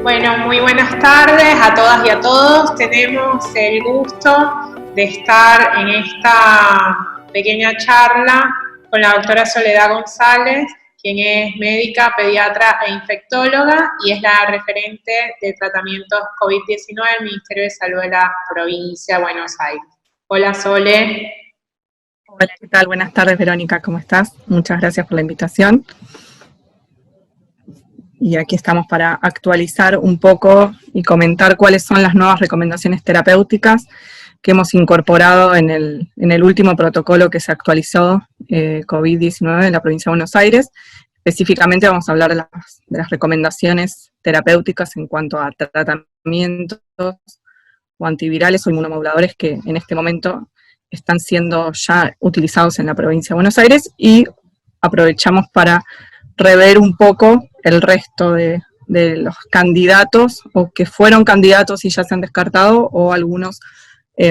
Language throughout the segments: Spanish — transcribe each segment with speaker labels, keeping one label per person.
Speaker 1: Bueno, muy buenas tardes a todas y a todos. Tenemos el gusto de estar en esta pequeña charla con la doctora Soledad González, quien es médica, pediatra e infectóloga y es la referente de tratamientos COVID-19 del Ministerio de Salud de la provincia de Buenos Aires. Hola, Sole.
Speaker 2: Hola, ¿qué tal? Buenas tardes, Verónica, ¿cómo estás? Muchas gracias por la invitación. Y aquí estamos para actualizar un poco y comentar cuáles son las nuevas recomendaciones terapéuticas que hemos incorporado en el último protocolo que se actualizó COVID-19 en la provincia de Buenos Aires. Específicamente vamos a hablar de las recomendaciones terapéuticas en cuanto a tratamientos o antivirales o inmunomoduladores que en este momento están siendo ya utilizados en la provincia de Buenos Aires, y aprovechamos para rever un poco el resto de los candidatos, o que fueron candidatos y ya se han descartado, o algunas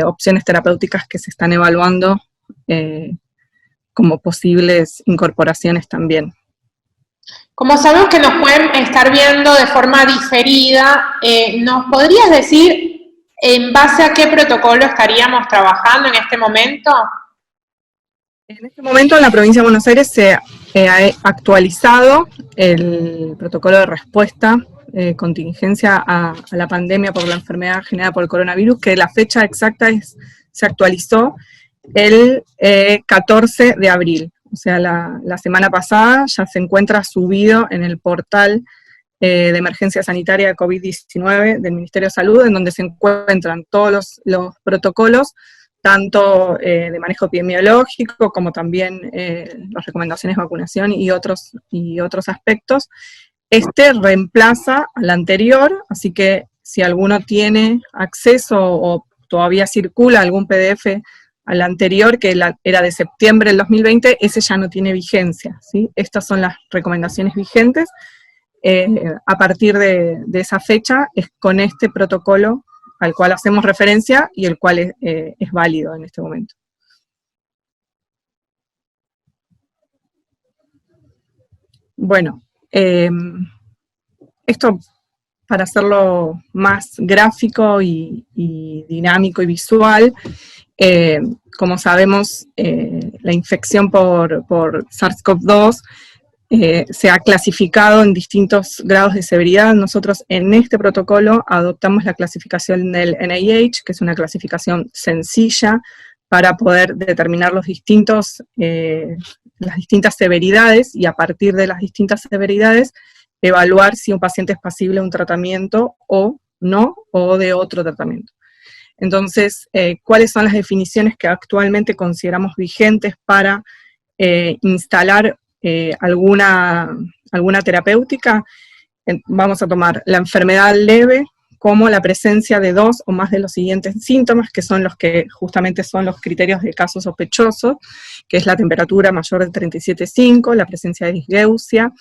Speaker 2: opciones terapéuticas que se están evaluando como posibles incorporaciones también.
Speaker 1: Como sabemos que nos pueden estar viendo de forma diferida, ¿nos podrías decir en base a qué protocolo estaríamos trabajando en este momento?
Speaker 2: En este momento en la provincia de Buenos Aires se ha actualizado el protocolo de respuesta, contingencia a la pandemia por la enfermedad generada por el coronavirus, que la fecha exacta se actualizó el 14 de abril. O sea, la semana pasada ya se encuentra subido en el portal de emergencia sanitaria de COVID-19 del Ministerio de Salud, en donde se encuentran todos los protocolos, tanto de manejo epidemiológico como también las recomendaciones de vacunación y otros aspectos. Este reemplaza al anterior, así que si alguno tiene acceso o todavía circula algún PDF al anterior, que era de septiembre del 2020, ese ya no tiene vigencia, ¿sí? Estas son las recomendaciones vigentes. A partir de esa fecha es con este protocolo al cual hacemos referencia y el cual es válido en este momento. Bueno, esto para hacerlo más gráfico y dinámico y visual, como sabemos, la infección por SARS-CoV-2 se ha clasificado en distintos grados de severidad. Nosotros en este protocolo adoptamos la clasificación del NIH, que es una clasificación sencilla para poder determinar las distintas severidades, y a partir de las distintas severidades evaluar si un paciente es pasible de un tratamiento o no, o de otro tratamiento. Entonces, ¿cuáles son las definiciones que actualmente consideramos vigentes para instalar alguna terapéutica? Vamos a tomar la enfermedad leve como la presencia de 2 o más de los siguientes síntomas, que son los que justamente son los criterios de caso sospechoso, que es la temperatura mayor de 37,5, la presencia de disgeusia,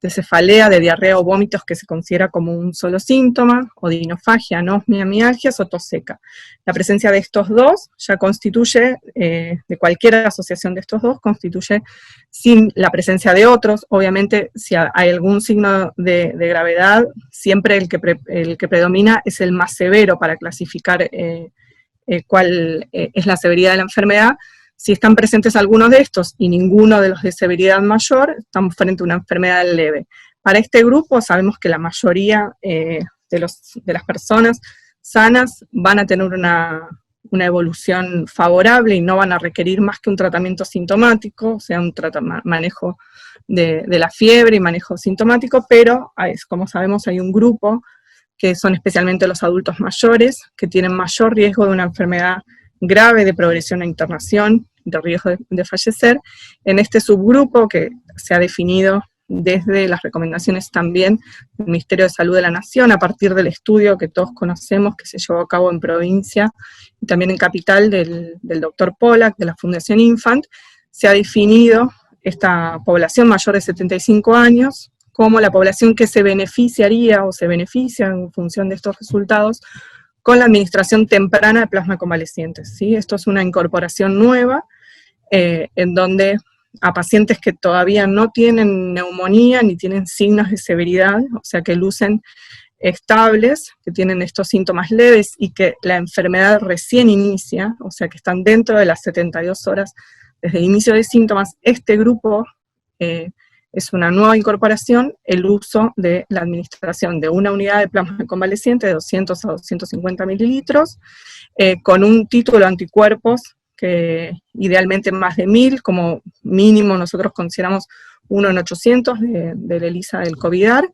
Speaker 2: de cefalea, de diarrea o vómitos, que se considera como un solo síntoma, odinofagia, anosmia, mialgias o tos seca. La presencia de estos dos ya constituye, de cualquier asociación de estos dos, constituye sin la presencia de otros. Obviamente, si hay algún signo de gravedad, siempre el que predomina es el más severo para clasificar cuál es la severidad de la enfermedad. Si están presentes algunos de estos y ninguno de los de severidad mayor, estamos frente a una enfermedad leve. Para este grupo sabemos que la mayoría de las personas sanas van a tener una evolución favorable y no van a requerir más que un tratamiento sintomático, o sea, un manejo de la fiebre y manejo sintomático, pero como sabemos hay un grupo que son especialmente los adultos mayores, que tienen mayor riesgo de una enfermedad grave, de progresión a internación, de riesgo de fallecer. En este subgrupo, que se ha definido desde las recomendaciones también del Ministerio de Salud de la Nación, a partir del estudio que todos conocemos, que se llevó a cabo en provincia y también en capital del doctor Pollack, de la Fundación Infant, se ha definido esta población mayor de 75 años como la población que se beneficiaría o se beneficia en función de estos resultados con la administración temprana de plasma convalecientes, ¿sí? Esto es una incorporación nueva, en donde a pacientes que todavía no tienen neumonía ni tienen signos de severidad, o sea que lucen estables, que tienen estos síntomas leves y que la enfermedad recién inicia, o sea que están dentro de las 72 horas desde el inicio de síntomas, este grupo es una nueva incorporación, el uso de la administración de una unidad de plasma convaleciente de 200 a 250 mililitros, con un título de anticuerpos, que idealmente más de 1000, como mínimo nosotros consideramos 1 en 800 de la ELISA del COVIDAR.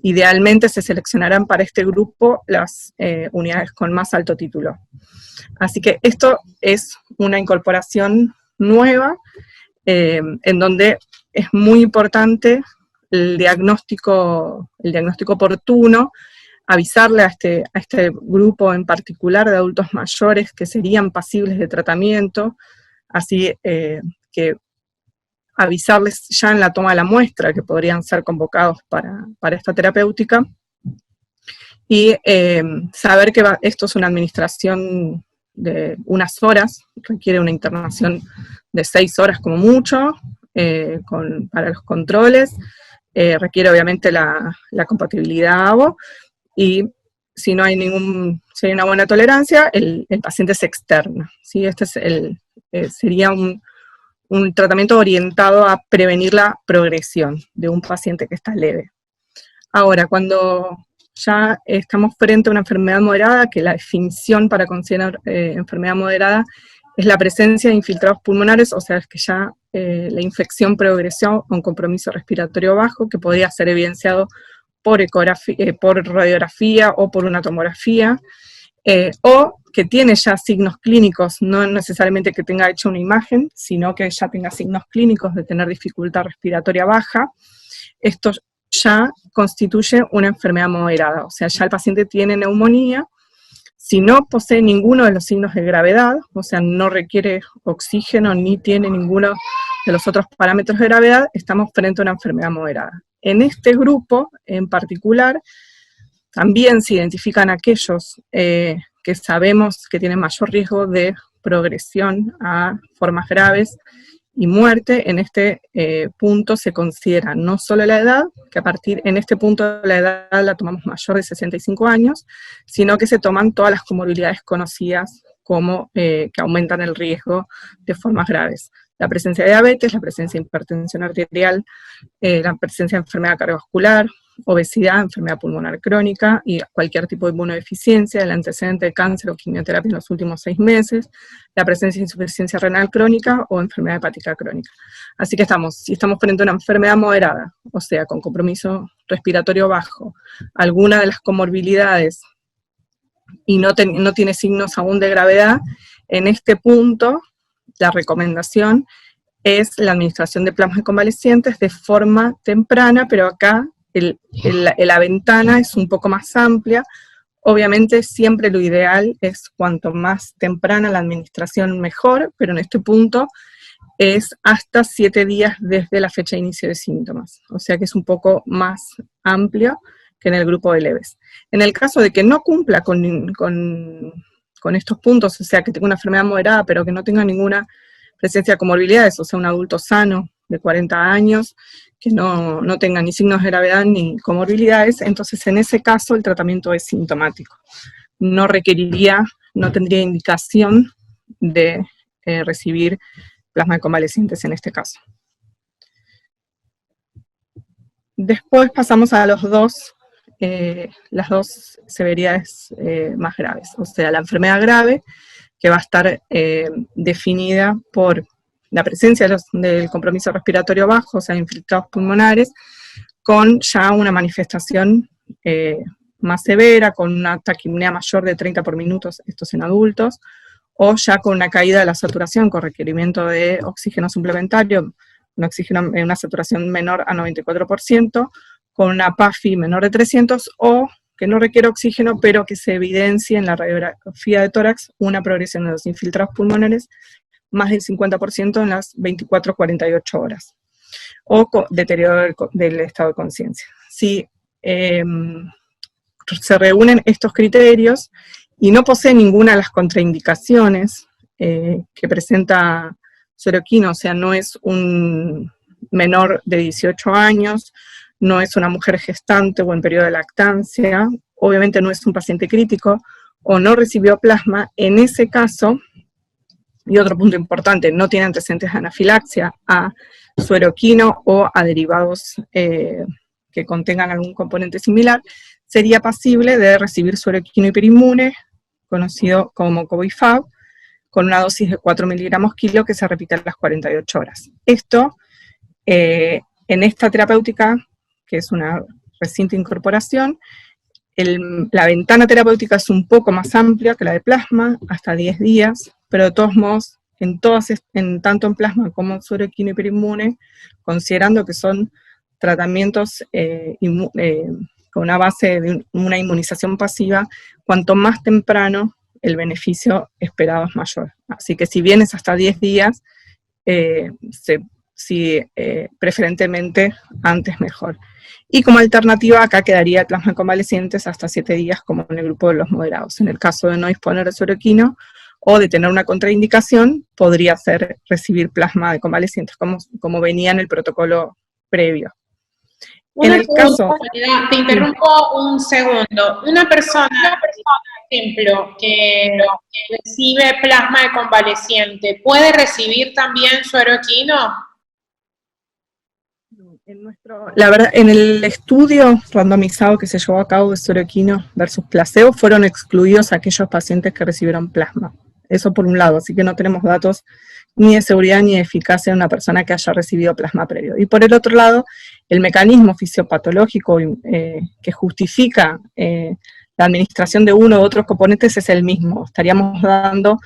Speaker 2: Idealmente se seleccionarán para este grupo las unidades con más alto título. Así que esto es una incorporación nueva, en donde es muy importante el diagnóstico oportuno, avisarle a este grupo en particular de adultos mayores que serían pasibles de tratamiento, así que avisarles ya en la toma de la muestra que podrían ser convocados para esta terapéutica, y saber que esto es una administración de unas horas, requiere una internación de 6 horas como mucho, para los controles, requiere obviamente la compatibilidad ABO, y si no hay si hay una buena tolerancia, el paciente se externa, ¿sí? Este es sería un tratamiento orientado a prevenir la progresión de un paciente que está leve. Ahora, cuando ya estamos frente a una enfermedad moderada, que la definición para considerar enfermedad moderada es la presencia de infiltrados pulmonares, o sea, es que ya la infección progresó a un compromiso respiratorio bajo, que podría ser evidenciado por radiografía o por una tomografía, o que tiene ya signos clínicos, no necesariamente que tenga hecho una imagen, sino que ya tenga signos clínicos de tener dificultad respiratoria baja. Esto ya constituye una enfermedad moderada, o sea, ya el paciente tiene neumonía. Si no posee ninguno de los signos de gravedad, o sea, no requiere oxígeno ni tiene ninguno de los otros parámetros de gravedad, estamos frente a una enfermedad moderada. En este grupo en particular, también se identifican aquellos que sabemos que tienen mayor riesgo de progresión a formas graves y muerte. En este punto se considera no solo la edad, que en este punto la edad la tomamos mayor de 65 años, sino que se toman todas las comorbilidades conocidas como que aumentan el riesgo de formas graves. La presencia de diabetes, la presencia de hipertensión arterial, la presencia de enfermedad cardiovascular, obesidad, enfermedad pulmonar crónica y cualquier tipo de inmunodeficiencia, el antecedente de cáncer o quimioterapia en los últimos 6 meses, la presencia de insuficiencia renal crónica o enfermedad hepática crónica. Así que si estamos frente a una enfermedad moderada, o sea, con compromiso respiratorio bajo, alguna de las comorbilidades y no tiene signos aún de gravedad, en este punto la recomendación es la administración de plasma convalecientes de forma temprana, pero acá la ventana es un poco más amplia. Obviamente siempre lo ideal es cuanto más temprana la administración mejor, pero en este punto es hasta 7 días desde la fecha de inicio de síntomas, o sea que es un poco más amplio que en el grupo de leves. En el caso de que no cumpla con estos puntos, o sea que tenga una enfermedad moderada pero que no tenga ninguna presencia de comorbilidades, o sea un adulto sano de 40 años, que no tenga ni signos de gravedad ni comorbilidades, entonces en ese caso el tratamiento es sintomático. No tendría indicación de recibir plasma convalecientes en este caso. Después pasamos a las dos severidades más graves, o sea, la enfermedad grave, que va a estar definida por la presencia del compromiso respiratorio bajo, o sea, infiltrados pulmonares, con ya una manifestación más severa, con una taquipnea mayor de 30 por minuto, estos en adultos, o ya con una caída de la saturación, con requerimiento de oxígeno suplementario, una saturación menor a 94%, con una PAFI menor de 300, o que no requiere oxígeno, pero que se evidencia en la radiografía de tórax una progresión de los infiltrados pulmonares más del 50% en las 24-48 horas, o deterioro del estado de conciencia. Si se reúnen estos criterios y no posee ninguna de las contraindicaciones que presenta Soroquino, o sea, no es un menor de 18 años, no es una mujer gestante o en periodo de lactancia, obviamente no es un paciente crítico, o no recibió plasma, en ese caso, y otro punto importante, no tiene antecedentes de anafilaxia a suero equino o a derivados que contengan algún componente similar, sería pasible de recibir suero equino hiperinmune, conocido como Cobifav, con una dosis de 4 miligramos kilo que se repite a las 48 horas. Esto, en esta terapéutica, que es una reciente incorporación, la ventana terapéutica es un poco más amplia que la de plasma, hasta 10 días, pero de todos modos, tanto en plasma como en suero equino hiperinmune, considerando que son tratamientos con una base de una inmunización pasiva, cuanto más temprano el beneficio esperado es mayor. Así que si bien es hasta 10 días, preferentemente antes mejor. Y como alternativa acá quedaría el plasma de convalecientes hasta 7 días, como en el grupo de los moderados. En el caso de no disponer de suero equino o de tener una contraindicación, podría ser recibir plasma de convalecientes, como venía en el protocolo previo.
Speaker 1: Te interrumpo un segundo. Una persona, por ejemplo, que recibe plasma de convaleciente, ¿puede recibir también suero equino?
Speaker 2: La verdad, en el estudio randomizado que se llevó a cabo de suero equino versus placebo, fueron excluidos aquellos pacientes que recibieron plasma. Eso por un lado, así que no tenemos datos ni de seguridad ni de eficacia de una persona que haya recibido plasma previo. Y por el otro lado, el mecanismo fisiopatológico que justifica la administración de uno u otros componentes es el mismo. Estaríamos dando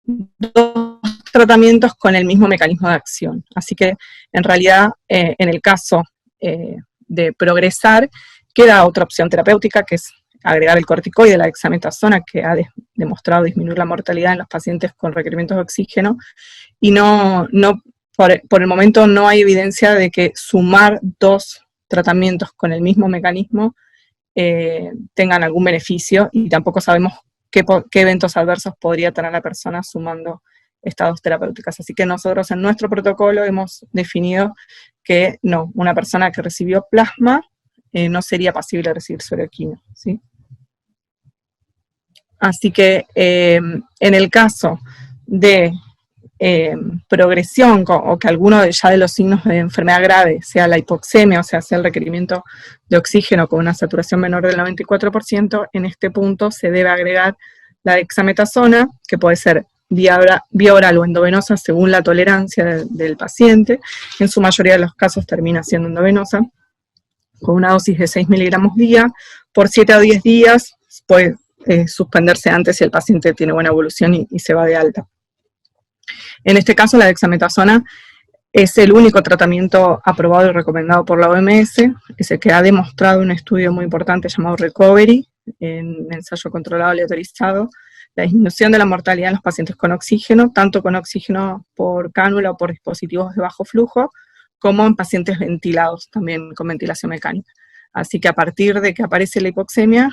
Speaker 2: dos tratamientos con el mismo mecanismo de acción. Así que, en realidad, en el caso de progresar, queda otra opción terapéutica, que es agregar el corticoide, la dexametasona, que ha demostrado disminuir la mortalidad en los pacientes con requerimientos de oxígeno, y por el momento no hay evidencia de que sumar dos tratamientos con el mismo mecanismo tengan algún beneficio, y tampoco sabemos qué eventos adversos podría tener la persona sumando estas dos terapéuticas. Así que nosotros en nuestro protocolo hemos definido que no, una persona que recibió plasma no sería pasible de recibir suero equino, ¿sí? Así que en el caso de progresión o que alguno ya de los signos de enfermedad grave sea la hipoxemia, o sea el requerimiento de oxígeno con una saturación menor del 94%, en este punto se debe agregar la dexametasona, que puede ser vía oral o endovenosa según la tolerancia del paciente. En su mayoría de los casos termina siendo endovenosa, con una dosis de 6 miligramos día, por 7 a 10 días, puede suspenderse antes si el paciente tiene buena evolución y se va de alta. En este caso, la dexametasona es el único tratamiento aprobado y recomendado por la OMS, es el que ha demostrado un estudio muy importante llamado Recovery, en ensayo controlado aleatorizado, la disminución de la mortalidad en los pacientes con oxígeno, tanto con oxígeno por cánula o por dispositivos de bajo flujo, como en pacientes ventilados, también con ventilación mecánica. Así que a partir de que aparece la hipoxemia,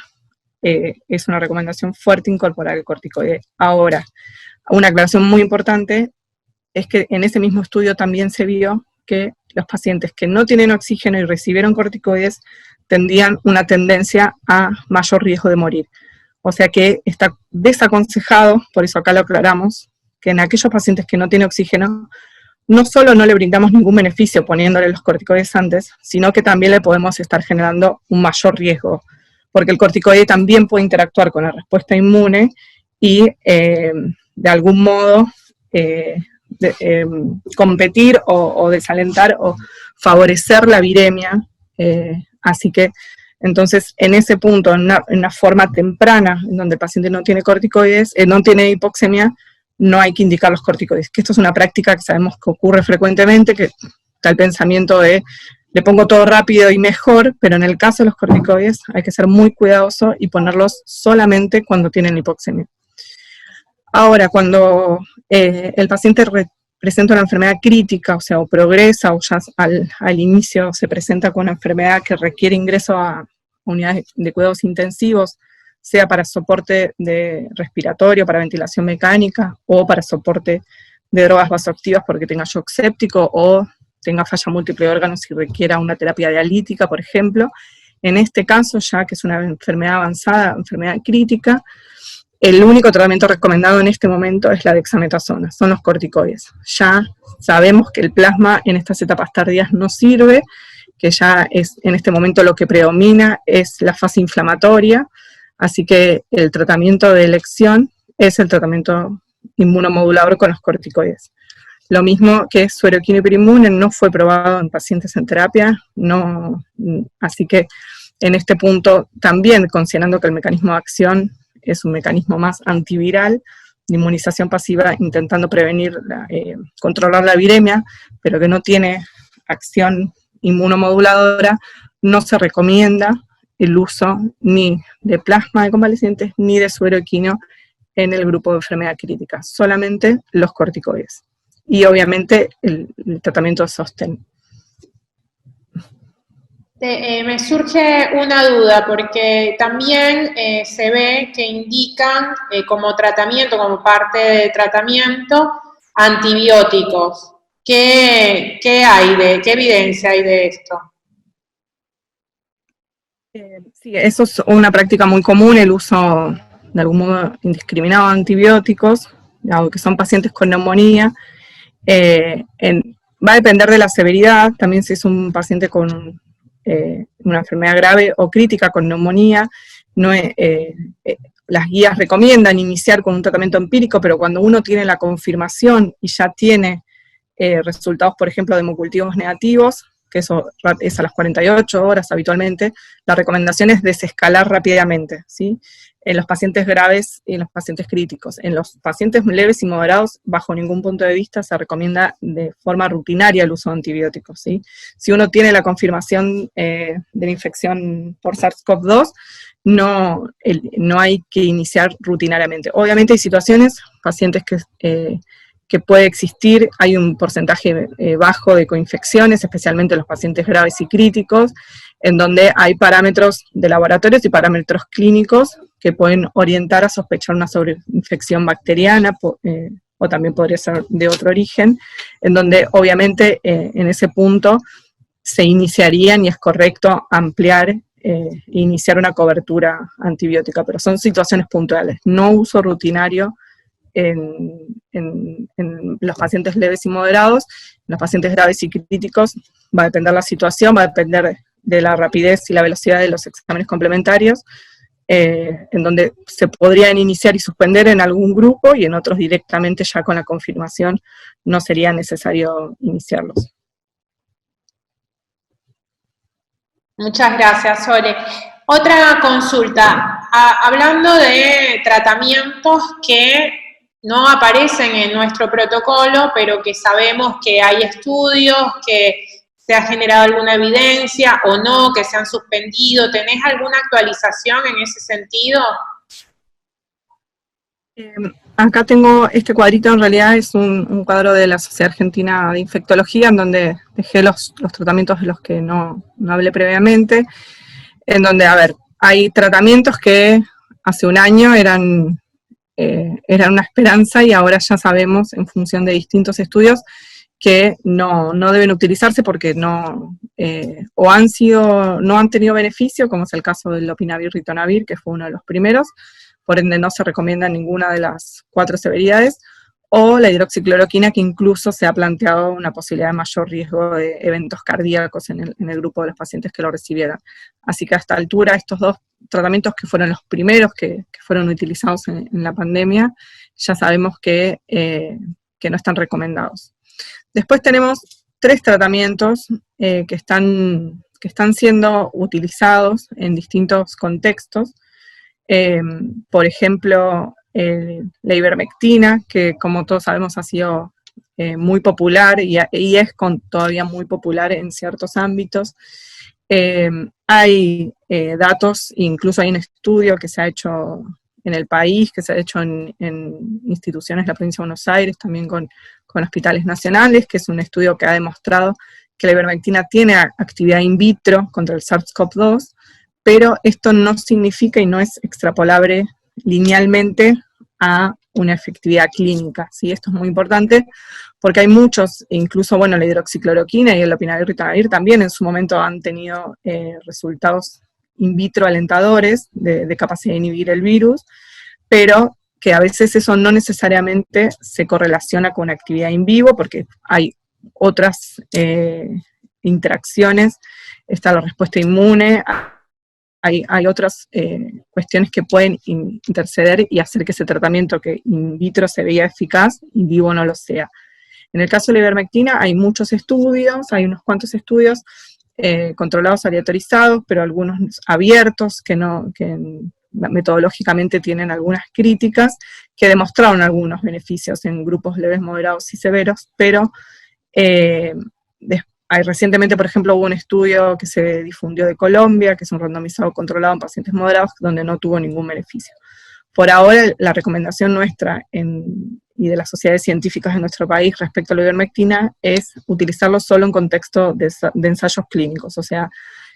Speaker 2: es una recomendación fuerte incorporar el corticoide. Ahora, una aclaración muy importante es que en ese mismo estudio también se vio que los pacientes que no tienen oxígeno y recibieron corticoides tendrían una tendencia a mayor riesgo de morir. O sea que está desaconsejado, por eso acá lo aclaramos, que en aquellos pacientes que no tienen oxígeno, no solo no le brindamos ningún beneficio poniéndole los corticoides antes, sino que también le podemos estar generando un mayor riesgo, porque el corticoide también puede interactuar con la respuesta inmune y de algún modo competir o desalentar o favorecer la viremia. Así que entonces en ese punto, en una forma temprana, en donde el paciente no tiene corticoides, no tiene hipoxemia, no hay que indicar los corticoides, que esto es una práctica que sabemos que ocurre frecuentemente, que está el pensamiento de le pongo todo rápido y mejor, pero en el caso de los corticoides hay que ser muy cuidadoso y ponerlos solamente cuando tienen hipoxemia. Ahora, cuando el paciente presenta una enfermedad crítica, o sea, o progresa, o ya al inicio se presenta con una enfermedad que requiere ingreso a unidades de cuidados intensivos, sea para soporte respiratorio, para ventilación mecánica, o para soporte de drogas vasoactivas porque tenga shock séptico, o tenga falla múltiple de órganos y requiera una terapia dialítica, por ejemplo. En este caso, ya que es una enfermedad avanzada, enfermedad crítica, el único tratamiento recomendado en este momento es la dexametasona, son los corticoides. Ya sabemos que el plasma en estas etapas tardías no sirve, que ya es en este momento lo que predomina es la fase inflamatoria, así que el tratamiento de elección es el tratamiento inmunomodulador con los corticoides. Lo mismo que sueroquina hiperinmune no fue probado en pacientes en terapia, así que en este punto también, considerando que el mecanismo de acción es un mecanismo más antiviral, de inmunización pasiva, intentando prevenir, controlar la viremia, pero que no tiene acción inmunomoduladora, no se recomienda el uso ni de plasma de convalecientes ni de suero equino en el grupo de enfermedad crítica, solamente los corticoides. Y obviamente el tratamiento de sostén.
Speaker 1: Me surge una duda, porque también se ve que indican como tratamiento, como parte de tratamiento, antibióticos. ¿Qué qué evidencia hay de esto?
Speaker 2: Sí, eso es una práctica muy común, el uso de algún modo indiscriminado de antibióticos, que son pacientes con neumonía. Va a depender de la severidad, también si es un paciente con una enfermedad grave o crítica con neumonía, las guías recomiendan iniciar con un tratamiento empírico, pero cuando uno tiene la confirmación y ya tiene resultados, por ejemplo, de hemocultivos negativos, que eso es a las 48 horas habitualmente, la recomendación es desescalar rápidamente, ¿sí? En los pacientes graves y en los pacientes críticos. En los pacientes leves y moderados, bajo ningún punto de vista, se recomienda de forma rutinaria el uso de antibióticos, ¿sí? Si uno tiene la confirmación de la infección por SARS-CoV-2, no hay que iniciar rutinariamente. Obviamente hay situaciones, pacientes que puede existir, hay un porcentaje bajo de coinfecciones, especialmente en los pacientes graves y críticos, en donde hay parámetros de laboratorios y parámetros clínicos que pueden orientar a sospechar una sobreinfección bacteriana, o también podría ser de otro origen, en donde obviamente en ese punto se iniciarían y es correcto ampliar iniciar una cobertura antibiótica, pero son situaciones puntuales, no uso rutinario en los pacientes leves y moderados. En los pacientes graves y críticos va a depender la situación, va a depender de la rapidez y la velocidad de los exámenes complementarios, en donde se podrían iniciar y suspender en algún grupo y en otros directamente ya con la confirmación no sería necesario iniciarlos.
Speaker 1: Muchas gracias, Sole. Otra consulta. Hablando de tratamientos que no aparecen en nuestro protocolo, pero que sabemos que hay estudios, que se ha generado alguna evidencia o no, que se han suspendido. ¿Tenés alguna actualización en ese sentido?
Speaker 2: Acá tengo este cuadrito, en realidad es un cuadro de la Sociedad Argentina de Infectología, en donde dejé los tratamientos de los que no hablé previamente, en donde, a ver, hay tratamientos que hace un año eran una esperanza y ahora ya sabemos, en función de distintos estudios, que no deben utilizarse porque no han tenido beneficio, como es el caso del lopinavir ritonavir, que fue uno de los primeros, por ende no se recomienda ninguna de las 4 severidades, o la hidroxicloroquina, que incluso se ha planteado una posibilidad de mayor riesgo de eventos cardíacos en el grupo de los pacientes que lo recibieran. Así que a esta altura estos 2 tratamientos que fueron los primeros que fueron utilizados en la pandemia, ya sabemos que no están recomendados. Después tenemos 3 tratamientos que están siendo utilizados en distintos contextos. Por ejemplo, la ivermectina, que como todos sabemos ha sido muy popular y es todavía muy popular en ciertos ámbitos. Hay datos, incluso hay un estudio que se ha hecho en el país, que se ha hecho en instituciones de la provincia de Buenos Aires, también con hospitales nacionales, que es un estudio que ha demostrado que la ivermectina tiene actividad in vitro contra el SARS-CoV-2, pero esto no significa y no es extrapolable linealmente a una efectividad clínica, ¿sí? Esto es muy importante porque hay muchos, incluso, bueno, la hidroxicloroquina y el lopinavir también en su momento han tenido resultados in vitro alentadores de capacidad de inhibir el virus, pero que a veces eso no necesariamente se correlaciona con actividad in vivo, porque hay otras interacciones, está la respuesta inmune, hay otras cuestiones que pueden interceder y hacer que ese tratamiento que in vitro se veía eficaz, in vivo no lo sea. En el caso de la ivermectina hay muchos estudios, hay unos cuantos estudios controlados, aleatorizados, pero algunos abiertos que metodológicamente tienen algunas críticas, que demostraron algunos beneficios en grupos leves, moderados y severos, pero recientemente, por ejemplo, hubo un estudio que se difundió de Colombia, que es un randomizado controlado en pacientes moderados, donde no tuvo ningún beneficio. Por ahora, la recomendación nuestra y de las sociedades científicas de nuestro país respecto a la ivermectina es utilizarlo solo en contexto de ensayos clínicos, o sea,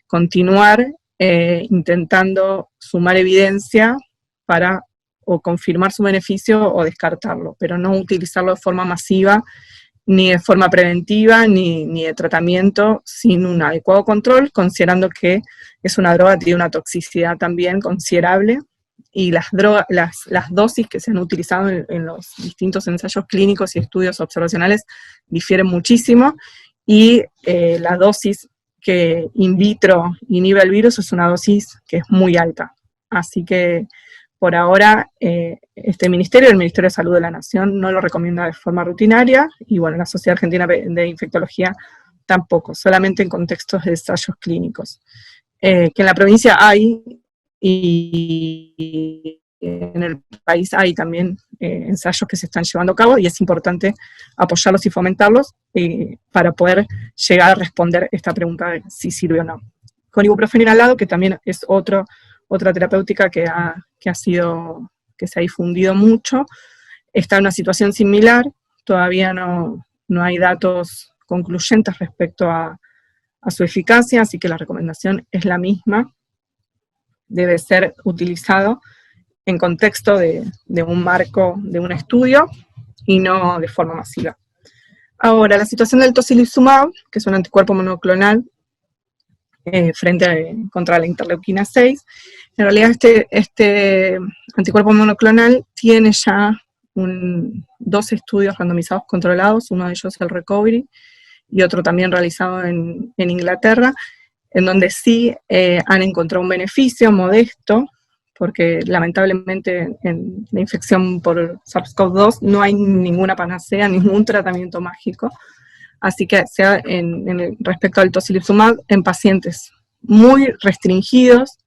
Speaker 2: continuar intentando sumar evidencia para o confirmar su beneficio o descartarlo, pero no utilizarlo de forma masiva, ni de forma preventiva, ni de tratamiento sin un adecuado control, considerando que es una droga que tiene una toxicidad también considerable, y las dosis que se han utilizado en los distintos ensayos clínicos y estudios observacionales difieren muchísimo, y la dosis que in vitro inhibe el virus es una dosis que es muy alta. Así que por ahora el Ministerio de Salud de la Nación no lo recomienda de forma rutinaria, y bueno, la Sociedad Argentina de Infectología tampoco, solamente en contextos de ensayos clínicos. Que en la provincia hay, y en el país hay también ensayos que se están llevando a cabo, y es importante apoyarlos y fomentarlos para poder llegar a responder esta pregunta de si sirve o no. Con ibuprofeno inhalado, que también es otra terapéutica que se ha difundido mucho, está en una situación similar, todavía no hay datos concluyentes respecto a su eficacia, así que la recomendación es la misma, debe ser utilizado en contexto de un marco, de un estudio, y no de forma masiva. Ahora, la situación del tocilizumab, que es un anticuerpo monoclonal contra la interleuquina 6, en realidad este anticuerpo monoclonal tiene ya dos estudios randomizados controlados, uno de ellos el Recovery, y otro también realizado en Inglaterra, en donde sí han encontrado un beneficio modesto, porque lamentablemente en la infección por SARS-CoV-2 no hay ninguna panacea, ningún tratamiento mágico, así que sea respecto al tocilizumab en pacientes muy restringidos,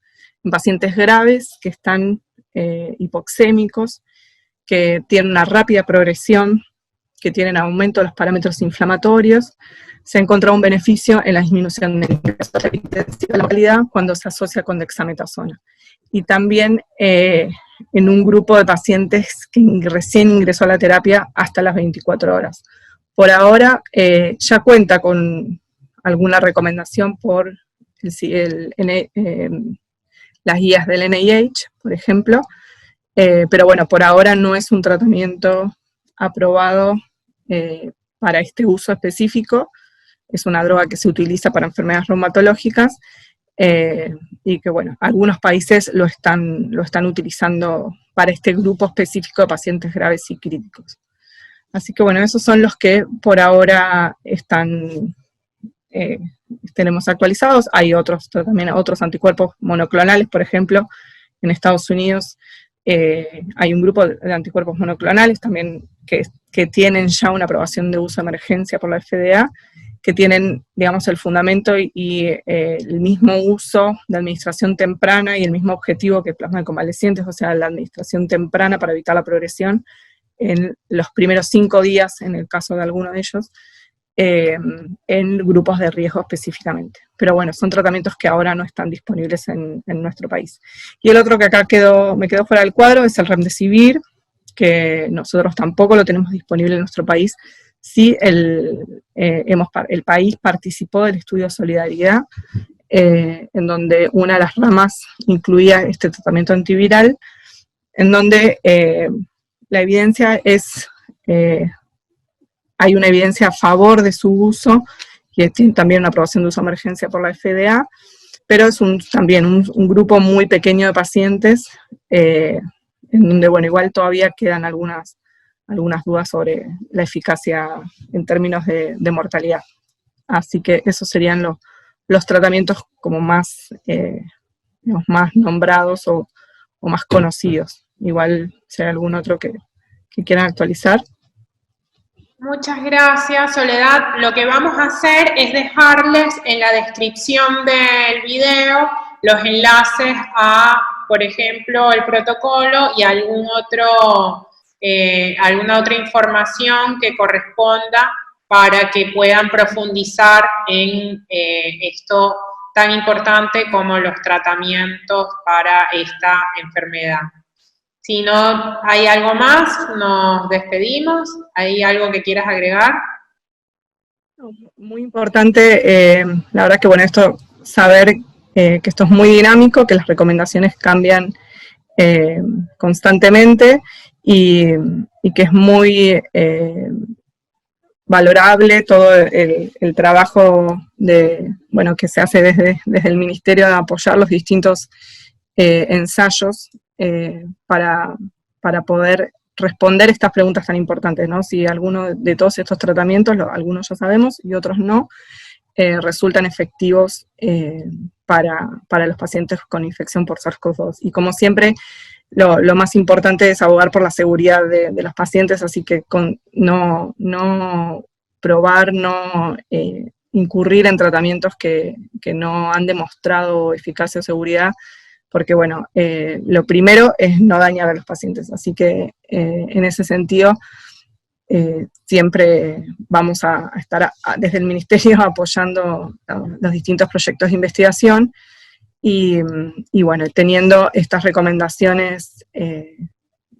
Speaker 2: en pacientes graves que están hipoxémicos, que tienen una rápida progresión, que tienen aumento de los parámetros inflamatorios, se ha encontrado un beneficio en la disminución de la mortalidad cuando se asocia con dexametasona. Y también en un grupo de pacientes que recién ingresó a la terapia hasta las 24 horas. Por ahora ya cuenta con alguna recomendación por las guías del NIH, por ejemplo, pero bueno, por ahora no es un tratamiento aprobado para este uso específico. Es una droga que se utiliza para enfermedades reumatológicas, y que bueno, algunos países lo están utilizando para este grupo específico de pacientes graves y críticos. Así que bueno, esos son los que por ahora tenemos actualizados. Hay también otros anticuerpos monoclonales, por ejemplo, en Estados Unidos hay un grupo de anticuerpos monoclonales también que tienen ya una aprobación de uso de emergencia por la FDA, que tienen, digamos, el fundamento y el mismo uso de administración temprana y el mismo objetivo que plasma en convalecientes, o sea, la administración temprana para evitar la progresión en los primeros 5 días, en el caso de alguno de ellos, en grupos de riesgo específicamente. Pero bueno, son tratamientos que ahora no están disponibles en nuestro país. Y el otro que acá me quedó fuera del cuadro es el Remdesivir, que nosotros tampoco lo tenemos disponible en nuestro país. Sí, el país participó del estudio Solidaridad, en donde una de las ramas incluía este tratamiento antiviral, en donde la evidencia es hay una evidencia a favor de su uso, que tiene también una aprobación de uso de emergencia por la FDA, pero es también un grupo muy pequeño de pacientes, en donde, bueno, igual todavía quedan algunas dudas sobre la eficacia en términos de mortalidad. Así que esos serían los tratamientos como más, digamos, más nombrados o más conocidos. Igual si hay algún otro que quieran actualizar.
Speaker 1: Muchas gracias, Soledad. Lo que vamos a hacer es dejarles en la descripción del video los enlaces a, por ejemplo, el protocolo y alguna otra información que corresponda para que puedan profundizar en esto tan importante como los tratamientos para esta enfermedad. Si no hay algo más, nos despedimos. ¿Hay algo que quieras agregar?
Speaker 2: Muy importante, la verdad que bueno, saber que esto es muy dinámico, que las recomendaciones cambian constantemente y que es muy valorable todo el trabajo que se hace desde el Ministerio de apoyar los distintos ensayos para poder responder estas preguntas tan importantes, ¿no? Si alguno de todos estos tratamientos, algunos ya sabemos y otros no, resultan efectivos para los pacientes con infección por SARS-CoV-2. Y como siempre, lo más importante es abogar por la seguridad de los pacientes, así que no probar, no incurrir en tratamientos que no han demostrado eficacia o seguridad, porque bueno, lo primero es no dañar a los pacientes, así que en ese sentido siempre vamos a estar desde el Ministerio apoyando los distintos proyectos de investigación y bueno, teniendo estas recomendaciones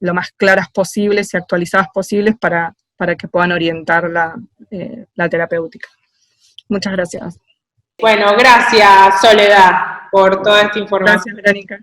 Speaker 2: lo más claras posibles y actualizadas posibles para que puedan orientar la terapéutica. Muchas gracias.
Speaker 1: Bueno, gracias, Soledad, por toda esta información.
Speaker 2: Gracias, Verónica.